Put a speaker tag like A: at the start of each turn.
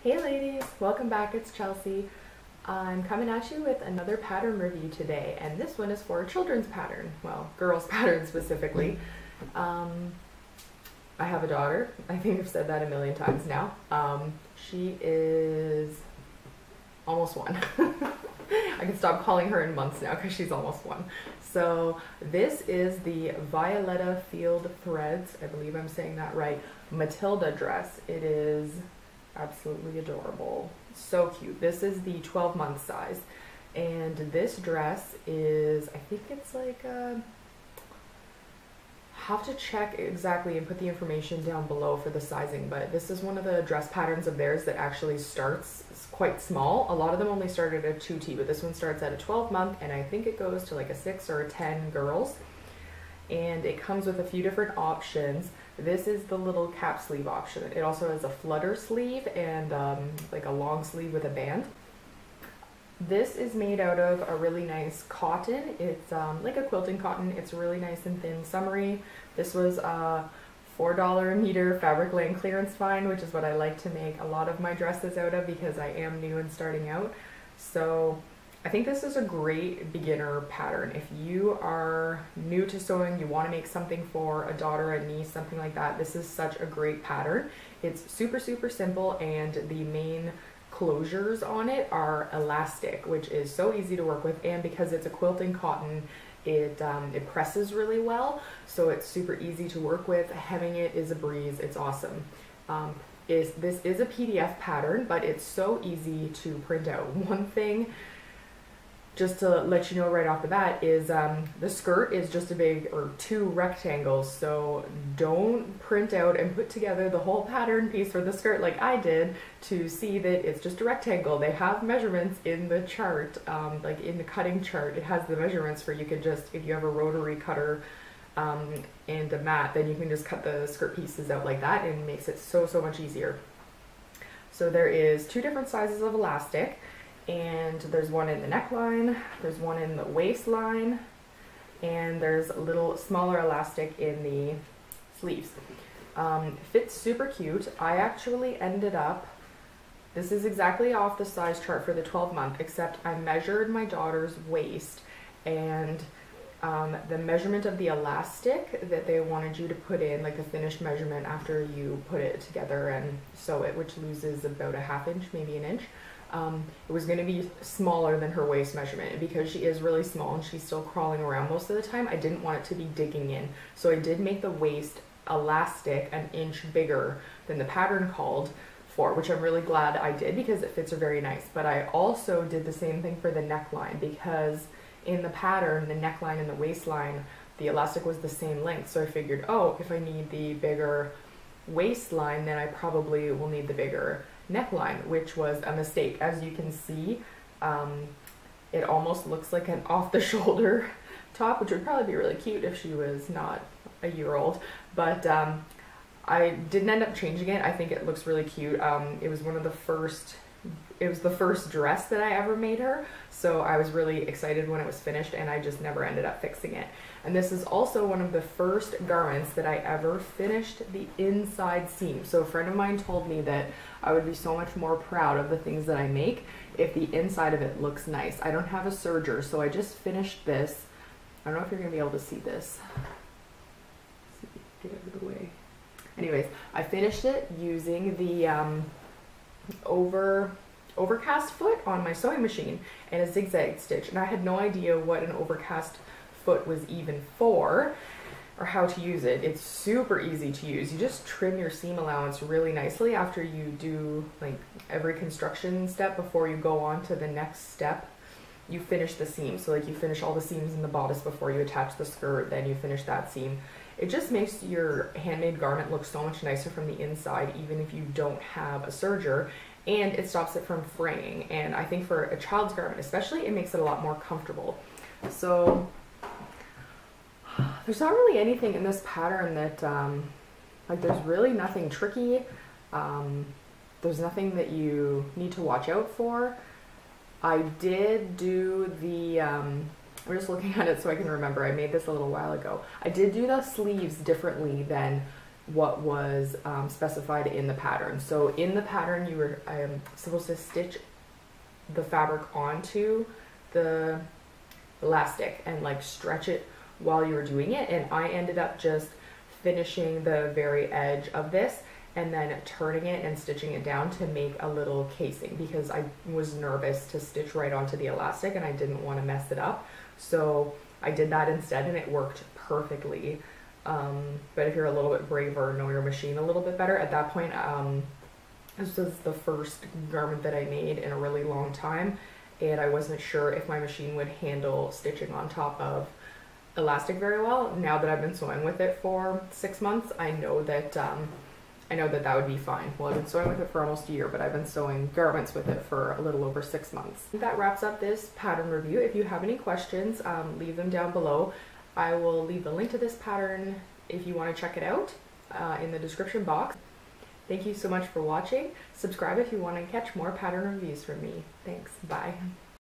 A: Hey ladies, welcome back, it's Chelsea. I'm coming at you with another pattern review today, and this one is for a children's pattern, well, girls pattern specifically. I have a daughter, I think I've said that a million times now. She is almost one. I can stop calling her in months now because she's almost one. So this is the Violette Field Threads, I believe I'm saying that right, Matilda dress. It is absolutely adorable, so cute. This is the 12-month size, and this dress is, I think it's like have to check exactly and put the information down below for the sizing, but this is one of the dress patterns of theirs that actually starts quite small. A lot of them only start at a 2T, but this one starts at a 12-month, and I think it goes to like a 6 or a 10 girls, and it comes with a few different options. This is the little cap sleeve option. It also has a flutter sleeve and like a long sleeve with a band. This is made out of a really nice cotton. It's like a quilting cotton. It's really nice and thin, summery. This was $4 a meter fabric land clearance find, which is what I like to make a lot of my dresses out of because I am new and starting out. So I think this is a great beginner pattern. If you are new to sewing, you want to make something for a daughter, a niece, something like that, this is such a great pattern. It's super, super simple, and the main closures on it are elastic, which is so easy to work with, and because it's a quilting cotton, it presses really well, so it's super easy to work with. Hemming it is a breeze. It's awesome. This is a PDF pattern, but it's so easy to print out. One thing just to let you know right off the bat is the skirt is just two rectangles, so don't print out and put together the whole pattern piece for the skirt like I did to see that it's just a rectangle. They have measurements in the chart, like in the cutting chart, it has the measurements for, you can just, if you have a rotary cutter and a mat, then you can just cut the skirt pieces out like that, and it makes it so much easier. So there is two different sizes of elastic, and there's one in the neckline, there's one in the waistline, and there's a little smaller elastic in the sleeves. Fits super cute. I actually ended up, this is exactly off the size chart for the 12-month, except I measured my daughter's waist, and the measurement of the elastic that they wanted you to put in, like the finished measurement after you put it together and sew it, which loses about a ½ inch, maybe an inch, it was going to be smaller than her waist measurement, and because she is really small and she's still crawling around most of the time, I didn't want it to be digging in, so I did make the waist elastic an inch bigger than the pattern called for, which I'm really glad I did because it fits her very nice. But I also did the same thing for the neckline, because in the pattern, the neckline and the waistline, the elastic was the same length, so I figured, oh, if I need the bigger waistline, then I probably will need the bigger neckline, which was a mistake. As you can see, it almost looks like an off-the-shoulder top, which would probably be really cute if she was not a year old, but I didn't end up changing it. I think it looks really cute. It was the first dress that I ever made her, so I was really excited when it was finished, and I just never ended up fixing it. And this is also one of the first garments that I ever finished the inside seam. So a friend of mine told me that I would be so much more proud of the things that I make if the inside of it looks nice. I don't have a serger, so I just finished this. I don't know if you're gonna be able to see this. Let's see, get out of the way. Anyways, I finished it using the overcast foot on my sewing machine and a zigzag stitch, and I had no idea what an overcast foot was even for or how to use it. It's super easy to use. You just trim your seam allowance really nicely after you do like every construction step. Before you go on to the next step, you finish the seam. So like you finish all the seams in the bodice before you attach the skirt, then you finish that seam. It just makes your handmade garment look so much nicer from the inside, even if you don't have a serger, and it stops it from fraying. And I think for a child's garment especially, it makes it a lot more comfortable. So there's not really anything in this pattern that, like there's really nothing tricky. There's nothing that you need to watch out for. I did do the, we're just looking at it so I can remember. I made this a little while ago. I did do the sleeves differently than what was specified in the pattern. So in the pattern, you were supposed to stitch the fabric onto the elastic and like stretch it while you were doing it, and I ended up just finishing the very edge of this and then turning it and stitching it down to make a little casing, because I was nervous to stitch right onto the elastic and I didn't want to mess it up. So I did that instead and it worked perfectly. But if you're a little bit braver, know your machine a little bit better. At that point, this was the first garment that I made in a really long time, and I wasn't sure if my machine would handle stitching on top of elastic very well. Now that I've been sewing with it for 6 months, I know that that would be fine. Well, I've been sewing with it for almost a year, but I've been sewing garments with it for a little over 6 months. That wraps up this pattern review. If you have any questions, leave them down below. I will leave the link to this pattern if you want to check it out in the description box. Thank you so much for watching. Subscribe if you want to catch more pattern reviews from me. Thanks. Bye.